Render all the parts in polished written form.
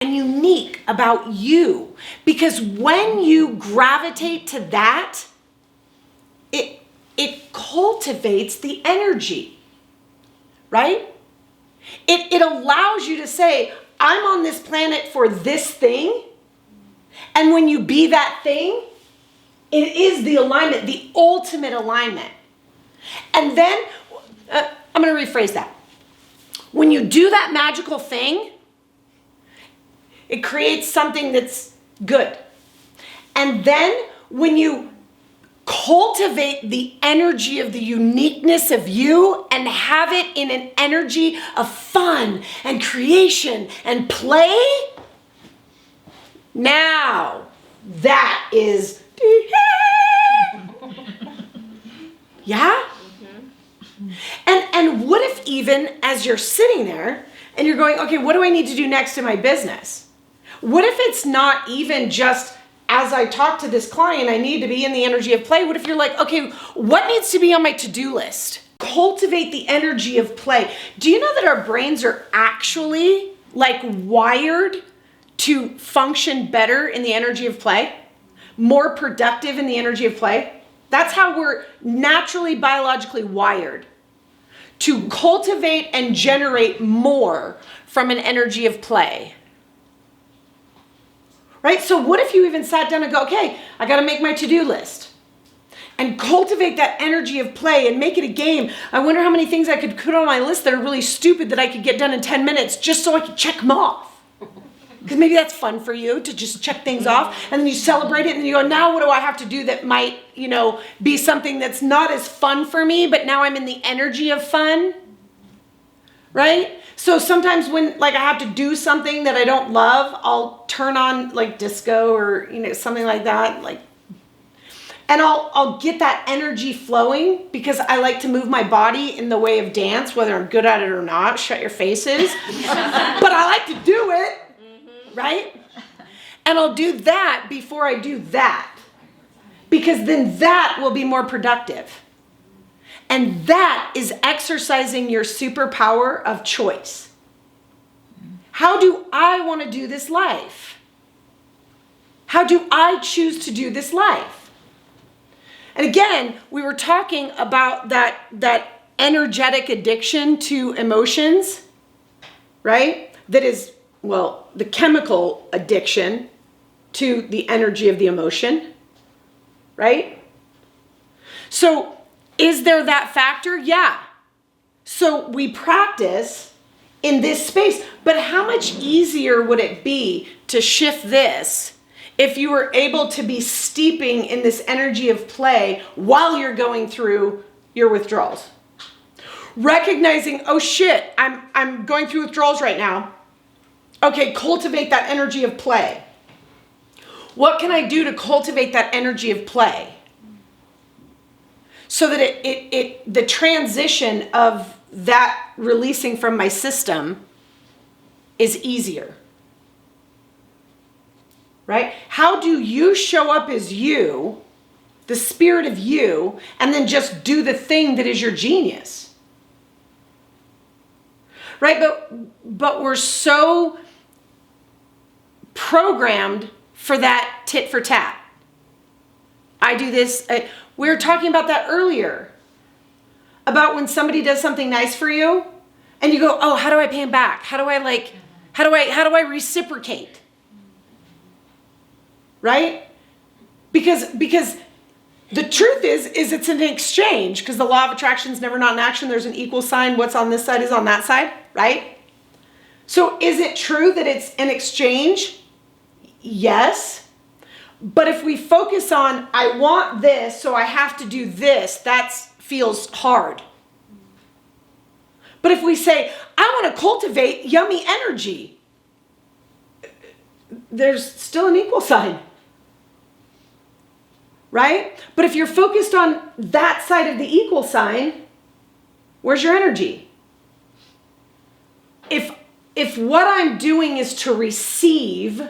and unique about you. Because when you gravitate to that, it cultivates the energy, right? It allows you to say, I'm on this planet for this thing. And when you be that thing, it is the alignment, the ultimate alignment. And then, I'm going to rephrase that. When you do that magical thing, it creates something that's good. And then when you cultivate the energy of the uniqueness of you and have it in an energy of fun and creation and play, now that is, yeah? And what if even as you're sitting there and you're going, okay, what do I need to do next in my business? What if it's not even just as I talk to this client, I need to be in the energy of play? What if you're like, okay, what needs to be on my to-do list? Cultivate the energy of play. Do you know that our brains are actually like wired to function better in the energy of play? More productive in the energy of play? That's how we're naturally biologically wired, to cultivate and generate more from an energy of play. Right? So what if you even sat down and go, okay, I got to make my to-do list and cultivate that energy of play and make it a game. I wonder how many things I could put on my list that are really stupid that I could get done in 10 minutes just so I could check them off. Because maybe that's fun for you to just check things off, and then you celebrate it and you go, now what do I have to do that might, be something that's not as fun for me, but now I'm in the energy of fun, right? So sometimes when I have to do something that I don't love, I'll turn on disco or, something like that, and I'll get that energy flowing because I like to move my body in the way of dance, whether I'm good at it or not. Shut your faces. But I like to do it. Right? And I'll do that before I do that, because then that will be more productive. And that is exercising your superpower of choice. How do I want to do this life? How do I choose to do this life? And again, we were talking about that energetic addiction to emotions, right? That is, the chemical addiction to the energy of the emotion, right? So is there that factor? Yeah. So we practice in this space, but how much easier would it be to shift this if you were able to be steeping in this energy of play while you're going through your withdrawals? Recognizing, oh shit, I'm going through withdrawals right now. Okay, cultivate that energy of play. What can I do to cultivate that energy of play? So that the transition of that releasing from my system is easier. Right? How do you show up as you, the spirit of you, and then just do the thing that is your genius? Right? But we're so programmed for that tit for tat. I do this. We were talking about that earlier. About when somebody does something nice for you and you go, oh, how do I pay him back? How do I reciprocate? Right? Because the truth is it's an exchange, because the law of attraction is never not in action. There's an equal sign. What's on this side is on that side, right? So is it true that it's an exchange? Yes. But if we focus on, I want this, so I have to do this, that feels hard. But if we say, I want to cultivate yummy energy, there's still an equal sign. Right? But if you're focused on that side of the equal sign, where's your energy? If what I'm doing is to receive,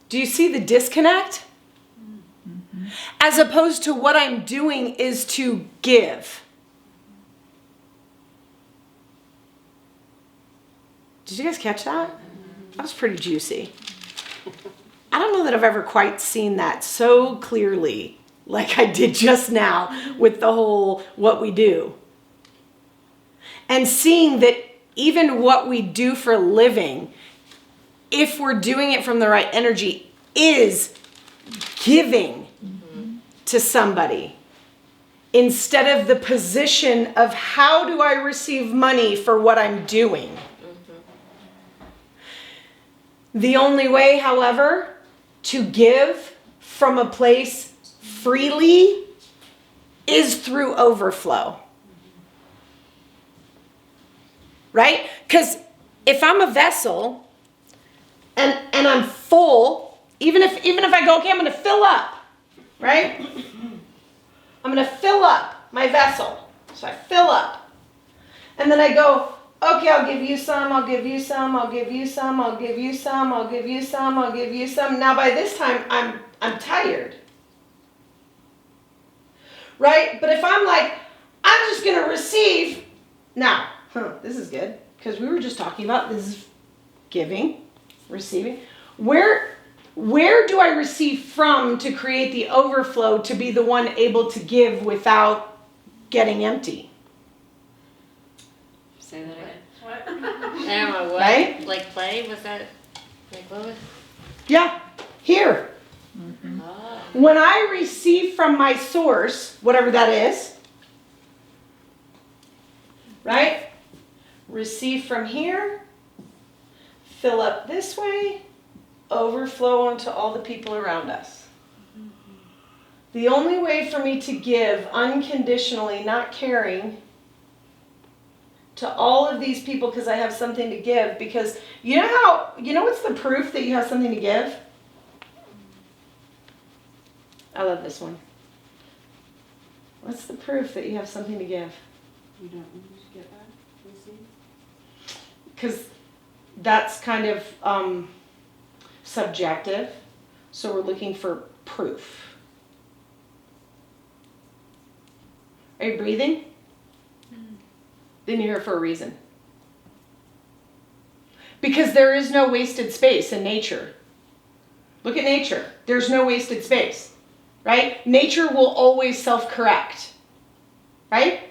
do you see the disconnect? Mm-hmm. As opposed to what I'm doing is to give. Did you guys catch that? That was pretty juicy. I don't know that I've ever quite seen that so clearly like I did just now with the whole what we do. And seeing that even what we do for a living, if we're doing it from the right energy, is giving to somebody instead of the position of how do I receive money for what I'm doing. The only way, however, to give from a place freely is through overflow. Right? Because if I'm a vessel and I'm full, even if I go, okay, I'm going to fill up, right? I'm going to fill up my vessel. So I fill up. And then I go, okay, I'll give you some, I'll give you some, I'll give you some, I'll give you some, I'll give you some, I'll give you some. Now by this time, I'm tired. Right? But if I'm like, I'm just going to receive. Now, this is good. Because we were just talking about this is giving, receiving. Where do I receive from to create the overflow to be the one able to give without getting empty? Say that again. What? I don't know what. Right? Like play? Was that? Like what was? Yeah, here. Oh. When I receive from my source, whatever that is, right? Receive from here, fill up this way, overflow onto all the people around us. The only way for me to give unconditionally, not caring, to all of these people because I have something to give, because you know what's the proof that you have something to give? I love this one. What's the proof that you have something to give? You don't need to get that. Because that's kind of subjective. So we're looking for proof. Are you breathing? Then you're here for a reason. Because there is no wasted space in nature. Look at nature. There's no wasted space. Right? Nature will always self-correct. Right?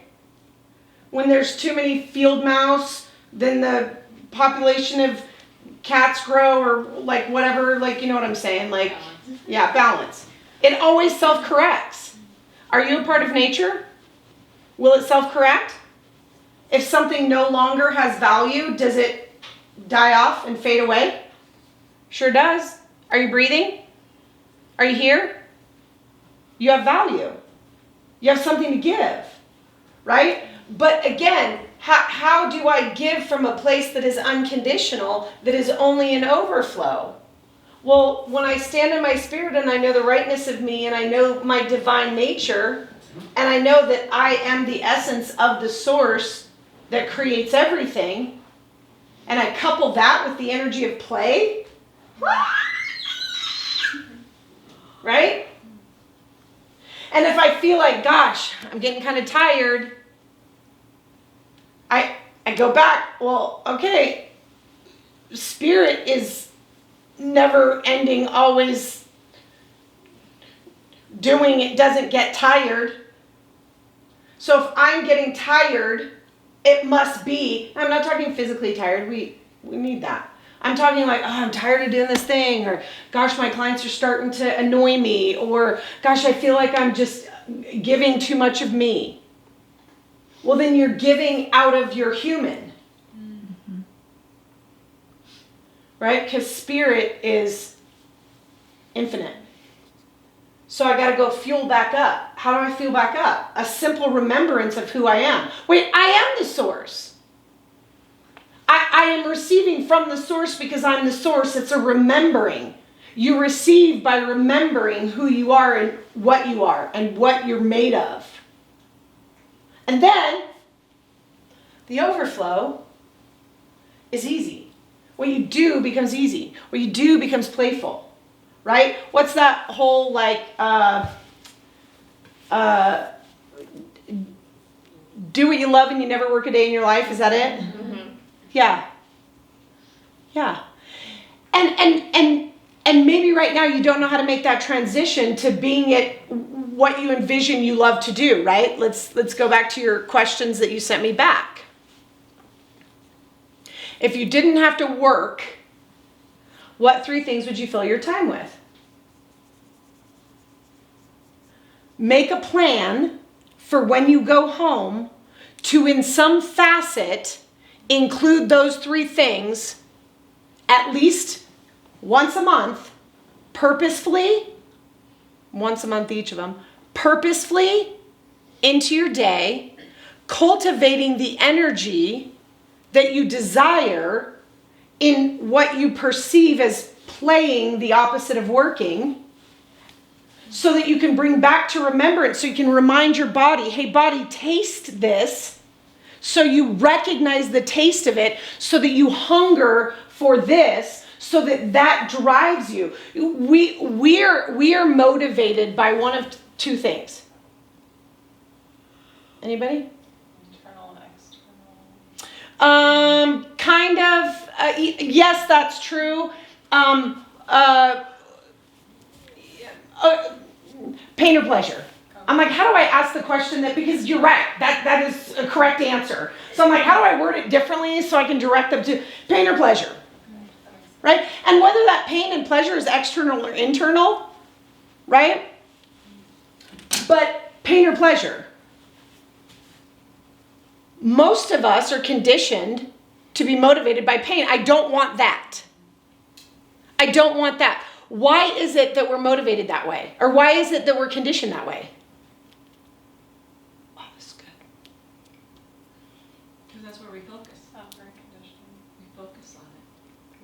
When there's too many field mouse, then the population of cats grow, or like whatever, like, you know what I'm saying? Like, yeah, balance. It always self-corrects. Are you a part of nature? Will it self-correct? If something no longer has value, does it die off and fade away? Sure does. Are you breathing? Are you here? You have value. You have something to give, right? But again, how do I give from a place that is unconditional, that is only an overflow? Well, when I stand in my spirit and I know the rightness of me and I know my divine nature and I know that I am the essence of the source that creates everything, and I couple that with the energy of play, right? And if I feel like, gosh, I'm getting kind of tired, I go back, well, okay, spirit is never ending, always doing, it doesn't get tired. So if I'm getting tired, it must be, I'm not talking physically tired, we need that. I'm talking like, oh, I'm tired of doing this thing, or gosh, my clients are starting to annoy me, or gosh, I feel like I'm just giving too much of me. Well, then you're giving out of your human. Mm-hmm. Right? Because spirit is infinite. So I got to go fuel back up. How do I fuel back up? A simple remembrance of who I am. Wait, I am the source. I am receiving from the source because I'm the source. It's a remembering. You receive by remembering who you are and what you're made of. And then the overflow is easy. What you do becomes easy. What you do becomes playful. Right? What's that whole like do what you love and you never work a day in your life? Is that it? Mm-hmm. Yeah. Yeah. And maybe right now you don't know how to make that transition to being it what you envision you love to do, right? Let's go back to your questions that you sent me back. If you didn't have to work, what 3 things would you fill your time with? Make a plan for when you go home to, in some facet, include those 3 things at least once a month, purposefully, once a month each of them, purposefully into your day, cultivating the energy that you desire in what you perceive as playing the opposite of working, so that you can bring back to remembrance, so you can remind your body, hey body, taste this, so you recognize the taste of it, so that you hunger for this, so that drives you. We are motivated by one of 2 things. Anybody? Internal and external. Kind of. Yes, that's true. Pain or pleasure. I'm like, how do I ask the question that, because you're right, that is a correct answer. So I'm like, how do I word it differently so I can direct them to pain or pleasure? Right? And whether that pain and pleasure is external or internal, right? But pain or pleasure. Most of us are conditioned to be motivated by pain. I don't want that. I don't want that. Why is it that we're motivated that way? Or why is it that we're conditioned that way? Oh, this is good. Because that's where we focus. Very conditioning. We focus on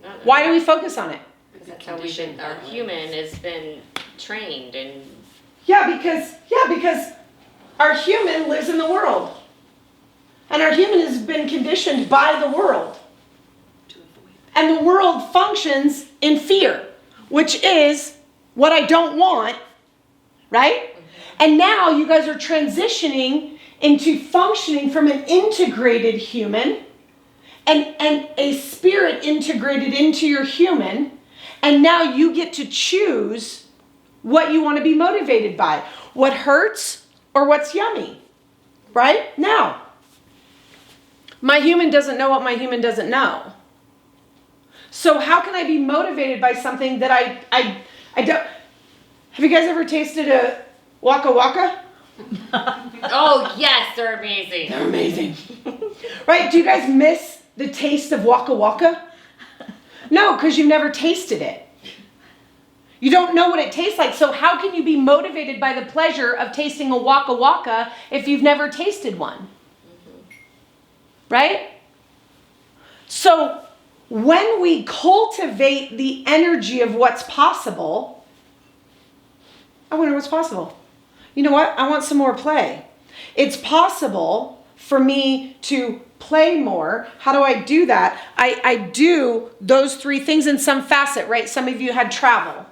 it. Why do we focus on it? Because that's how we've been, our human has been trained and. Yeah, because our human lives in the world. And our human has been conditioned by the world. And the world functions in fear, which is what I don't want, right? And now you guys are transitioning into functioning from an integrated human and a spirit integrated into your human. And now you get to choose what you want to be motivated by. What hurts or what's yummy, right? Now, my human doesn't know what my human doesn't know. So how can I be motivated by something that I don't... Have you guys ever tasted a Waka Waka? Oh yes, they're amazing. They're amazing. Right? Do you guys miss the taste of Waka Waka? No, because you've never tasted it. You don't know what it tastes like. So how can you be motivated by the pleasure of tasting a Waka Waka if you've never tasted one? Right? So when we cultivate the energy of what's possible, I wonder what's possible. You know what? I want some more play. It's possible for me to play more. How do I do that? I do those 3 things in some facet, right? Some of you had travel.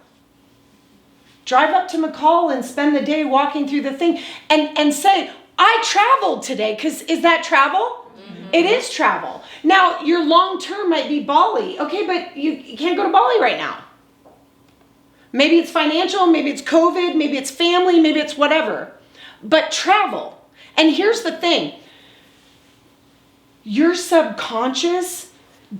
Drive up to McCall and spend the day walking through the thing and say, I traveled today, because is that travel? It is travel. Now, your long term might be Bali. Okay, but you can't go to Bali right now. Maybe it's financial, maybe it's COVID, maybe it's family, maybe it's whatever. But travel. And here's the thing. Your subconscious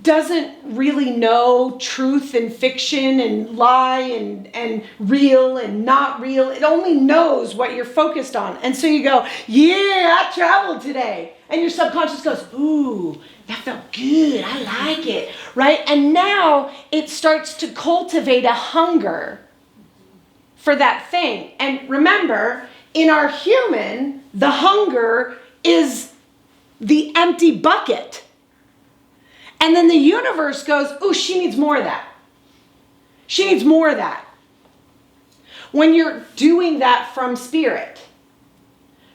doesn't really know truth and fiction and lie and real and not real. It only knows what you're focused on. And so you go, yeah, I traveled today. And your subconscious goes, ooh, that felt good. I like it, right? And now it starts to cultivate a hunger for that thing. And remember, in our human, the hunger is the empty bucket. And then the universe goes, ooh, she needs more of that. She needs more of that. When you're doing that from spirit.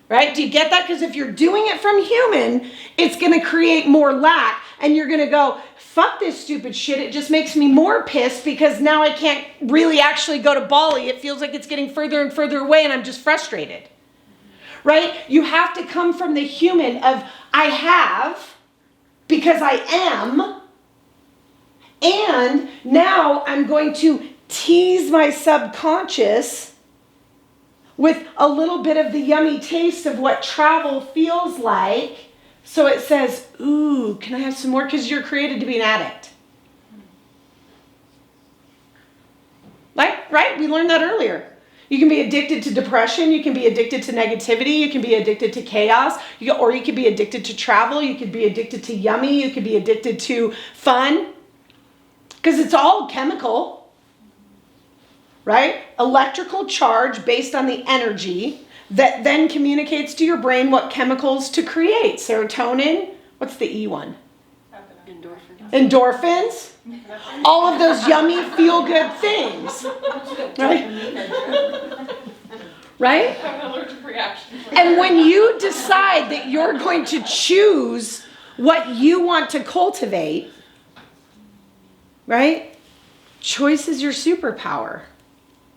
Right? Do you get that? Because if you're doing it from human, it's going to create more lack. And you're going to go, fuck this stupid shit. It just makes me more pissed because now I can't really actually go to Bali. It feels like it's getting further and further away and I'm just frustrated. Right? You have to come from the human of I have because I am, And now I'm going to tease my subconscious with a little bit of the yummy taste of what travel feels like. So it says, ooh, can I have some more? Because you're created to be an addict. Right? We learned that earlier. You can be addicted to depression. You can be addicted to negativity. You can be addicted to chaos. Or you could be addicted to travel. You could be addicted to yummy. You could be addicted to fun. Because it's all chemical. Right? Electrical charge based on the energy that then communicates to your brain what chemicals to create. Serotonin. What's the E one? Endorphins. All of those yummy, feel-good things. Right? Right? I have an allergic reaction. And when you decide that you're going to choose what you want to cultivate, right? Choice is your superpower.